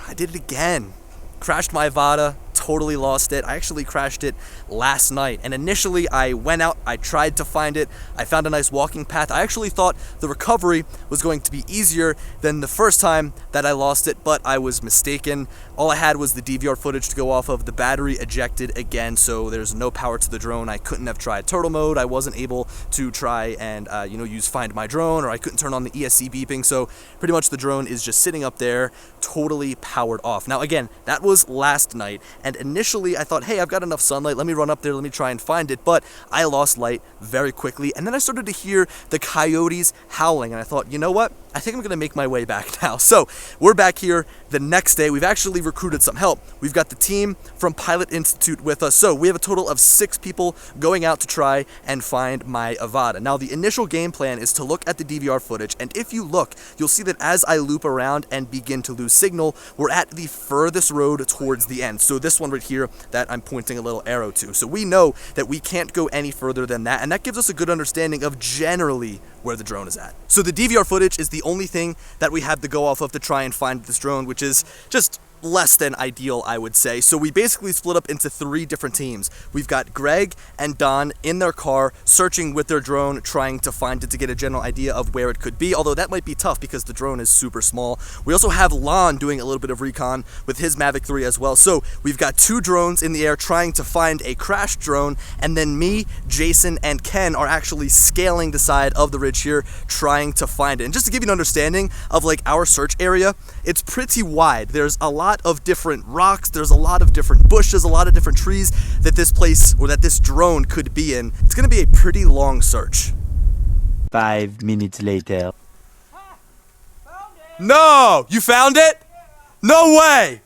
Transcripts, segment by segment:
I did it again. Crashed my Avata, totally lost it. I actually crashed it last night, and initially I went out, I tried to find it, I found a nice walking path. I actually thought the recovery was going to be easier than the first time that I lost it, but I was mistaken. All I had was the DVR footage to go off of. The battery ejected again, so there's no power to the drone. I couldn't have tried turtle mode. I wasn't able to try and use Find My Drone, or I couldn't turn on the ESC beeping, so pretty much the drone is just sitting up there, totally powered off. Now again, that was last night, and initially I thought, hey, I've got enough sunlight, let me run up there, let me try and find it, but I lost light very quickly, and then I started to hear the coyotes howling, and I thought, you know what? I think I'm gonna make my way back now. So we're back here the next day. We've actually recruited some help. We've got the team from Pilot Institute with us. So we have a total of 6 people going out to try and find my Avata. Now the initial game plan is to look at the DVR footage, and if you look, you'll see that as I loop around and begin to lose signal, we're at the furthest road towards the end. So this one right here that I'm pointing a little arrow to. So we know that we can't go any further than that, and that gives us a good understanding of generally where the drone is at. So the DVR footage is the only thing that we have to go off of to try and find this drone, which is just less than ideal, I would say. So we basically split up into 3 different teams. We've got Greg and Don in their car searching with their drone, trying to find it to get a general idea of where it could be, although that might be tough because the drone is super small. We also have Lon doing a little bit of recon with his Mavic 3 as well. So we've got 2 drones in the air trying to find a crashed drone, and then me, Jason, and Ken are actually scaling the side of the ridge here trying to find it. And just to give you an understanding of like our search area, it's pretty wide. There's a lot of different rocks, there's a lot of different bushes, a lot of different trees that this place or that this drone could be in. It's gonna be a pretty long search. 5 minutes later. No! You found it? No way!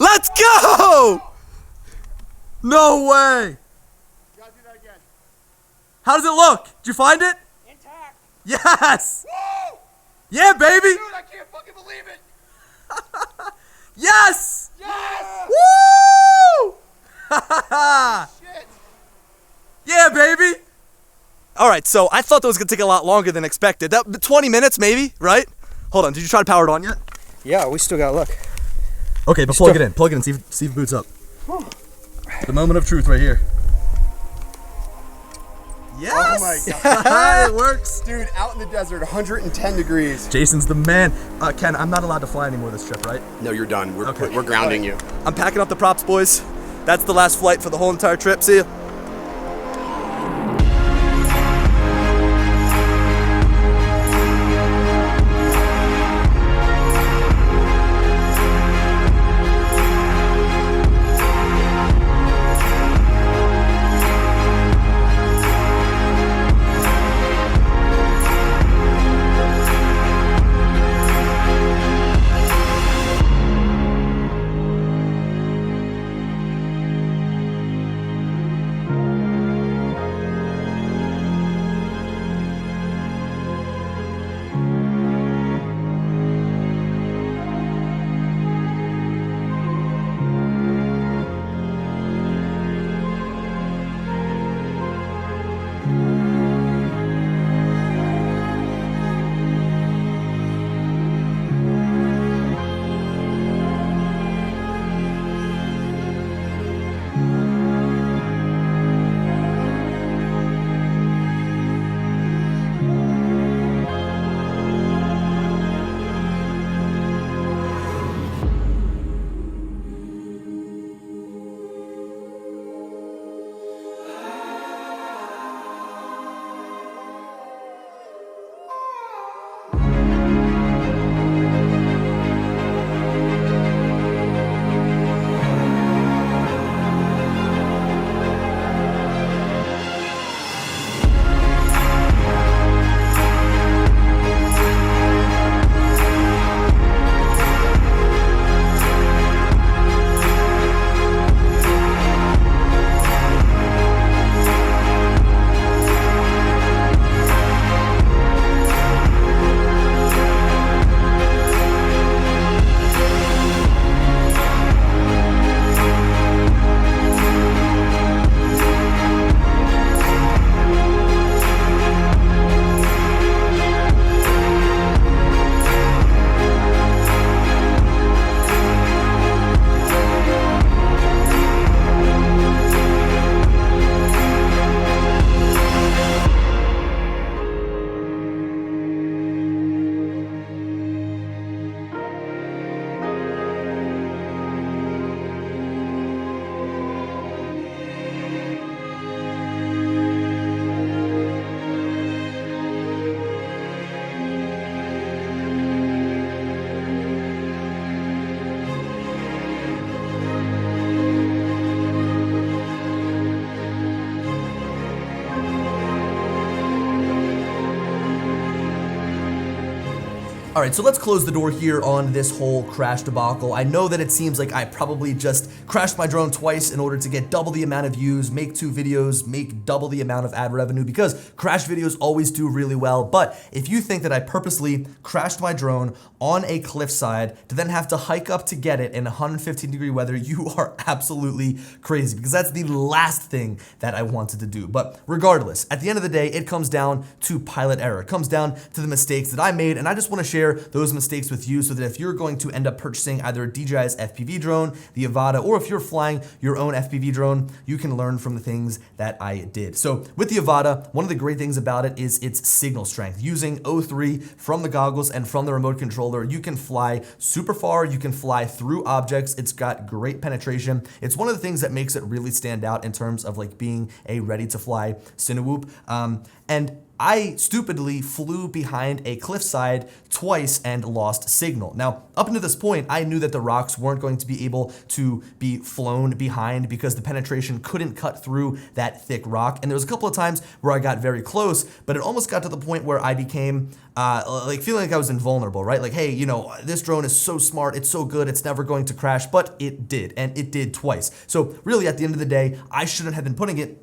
Let's go! No way! Gotta do that again. How does it look? Did you find it? Intact. Yes! Woo! Yeah, baby! Dude, I can't fucking believe it! Yes! Yes! Woo! Shit! Yeah, baby! Alright, so I thought that was gonna take a lot longer than expected. 20 minutes, maybe, right? Hold on, did you try to power it on yet? Yeah, we still got luck. Okay, but plug it in, see if it boots up. The moment of truth right here. Yes! Oh my god. It works! Dude, out in the desert, 110 degrees. Jason's the man. Ken, I'm not allowed to fly anymore this trip, right? No, you're done. We're Okay. we're grounding you. I'm packing up the props, boys. That's the last flight for the whole entire trip. See ya. All right, so let's close the door here on this whole crash debacle. I know that it seems like I probably just crashed my drone twice in order to get double the amount of views, make 2 videos, make double the amount of ad revenue, because crash videos always do really well. But if you think that I purposely crashed my drone on a cliffside to then have to hike up to get it in 115-degree weather, you are absolutely crazy, because that's the last thing that I wanted to do. But regardless, at the end of the day, it comes down to pilot error. It comes down to the mistakes that I made, and I just want to share those mistakes with you so that if you're going to end up purchasing either DJI's FPV drone, the Avata, or if you're flying your own FPV drone, you can learn from the things that I did. So with the Avata, one of the great things about it is its signal strength. Using O3 from the goggles and from the remote controller, you can fly super far, you can fly through objects, it's got great penetration. It's one of the things that makes it really stand out in terms of like being a ready to fly Cinewhoop. And I stupidly flew behind a cliffside twice and lost signal. Now, up until this point, I knew that the rocks weren't going to be able to be flown behind because the penetration couldn't cut through that thick rock. And there was a couple of times where I got very close, but it almost got to the point where I became like feeling like I was invulnerable, right? Like, hey, you know, this drone is so smart, it's so good, it's never going to crash, but it did, and it did twice. So really, at the end of the day, I shouldn't have been putting it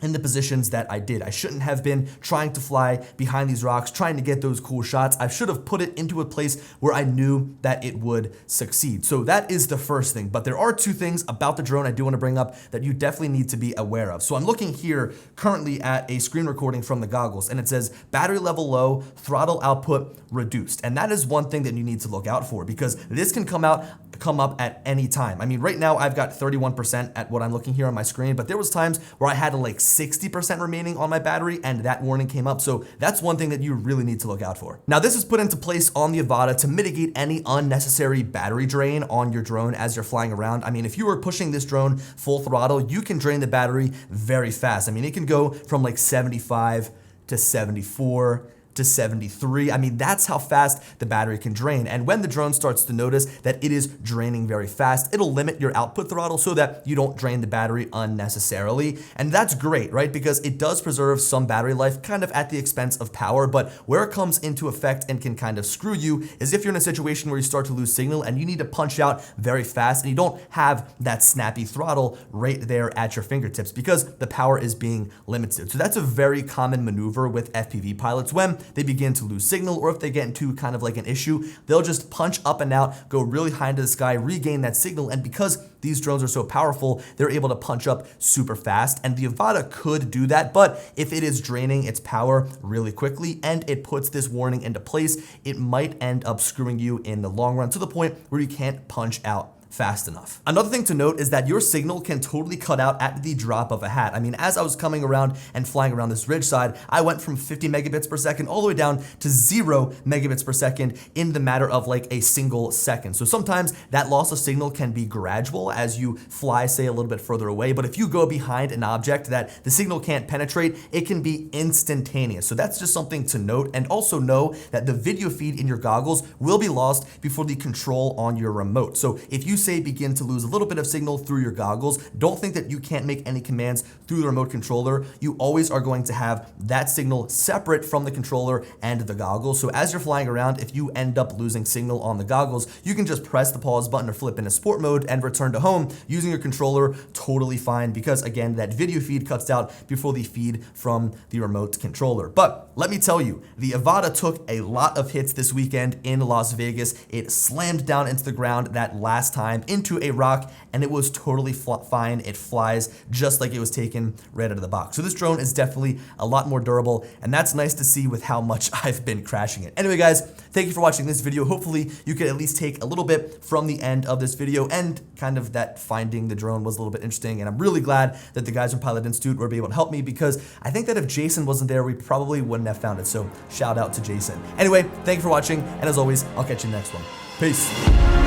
in the positions that I did. I shouldn't have been trying to fly behind these rocks, trying to get those cool shots. I should have put it into a place where I knew that it would succeed. So that is the first thing. But there are 2 things about the drone I do want to bring up that you definitely need to be aware of. So I'm looking here currently at a screen recording from the goggles, and it says battery level low, throttle output reduced. And that is one thing that you need to look out for, because this can come up at any time. I mean, right now I've got 31% at what I'm looking here on my screen, but there was times where I had like 60% remaining on my battery and that warning came up. So that's one thing that you really need to look out for. Now, this is put into place on the Avata to mitigate any unnecessary battery drain on your drone as you're flying around. I mean, if you were pushing this drone full throttle, you can drain the battery very fast. I mean, it can go from like 75 to 74 to 73. I mean, that's how fast the battery can drain. And when the drone starts to notice that it is draining very fast, it'll limit your output throttle so that you don't drain the battery unnecessarily. And that's great, right? Because it does preserve some battery life kind of at the expense of power, but where it comes into effect and can kind of screw you is if you're in a situation where you start to lose signal and you need to punch out very fast and you don't have that snappy throttle right there at your fingertips because the power is being limited. So that's a very common maneuver with FPV pilots. When they begin to lose signal, or if they get into kind of like an issue, they'll just punch up and out, go really high into the sky, regain that signal, and because these drones are so powerful, they're able to punch up super fast, and the Avata could do that, but if it is draining its power really quickly and it puts this warning into place, it might end up screwing you in the long run to the point where you can't punch out fast enough. Another thing to note is that your signal can totally cut out at the drop of a hat. I mean, as I was coming around and flying around this ridge side, I went from 50 megabits per second all the way down to 0 megabits per second in the matter of like a single second. So sometimes that loss of signal can be gradual as you fly, say, a little bit further away, but if you go behind an object that the signal can't penetrate, it can be instantaneous. So that's just something to note, and also know that the video feed in your goggles will be lost before the control on your remote. So if you say begin to lose a little bit of signal through your goggles, don't think that you can't make any commands through the remote controller. You always are going to have that signal separate from the controller and the goggles. So as you're flying around, if you end up losing signal on the goggles, you can just press the pause button or flip into sport mode and return to home using your controller totally fine, because again, that video feed cuts out before the feed from the remote controller. But let me tell you, the Avata took a lot of hits this weekend in Las Vegas. It slammed down into the ground that last time into a rock, and it was totally fine. It flies just like it was taken right out of the box. So this drone is definitely a lot more durable, and that's nice to see with how much I've been crashing it. Anyway, guys, thank you for watching this video. Hopefully you could at least take a little bit from the end of this video, and kind of that finding the drone was a little bit interesting, and I'm really glad that the guys from Pilot Institute were able to help me, because I think that if Jason wasn't there, we probably wouldn't have found it. So shout out to Jason. Anyway, thank you for watching, and as always, I'll catch you in the next one. Peace.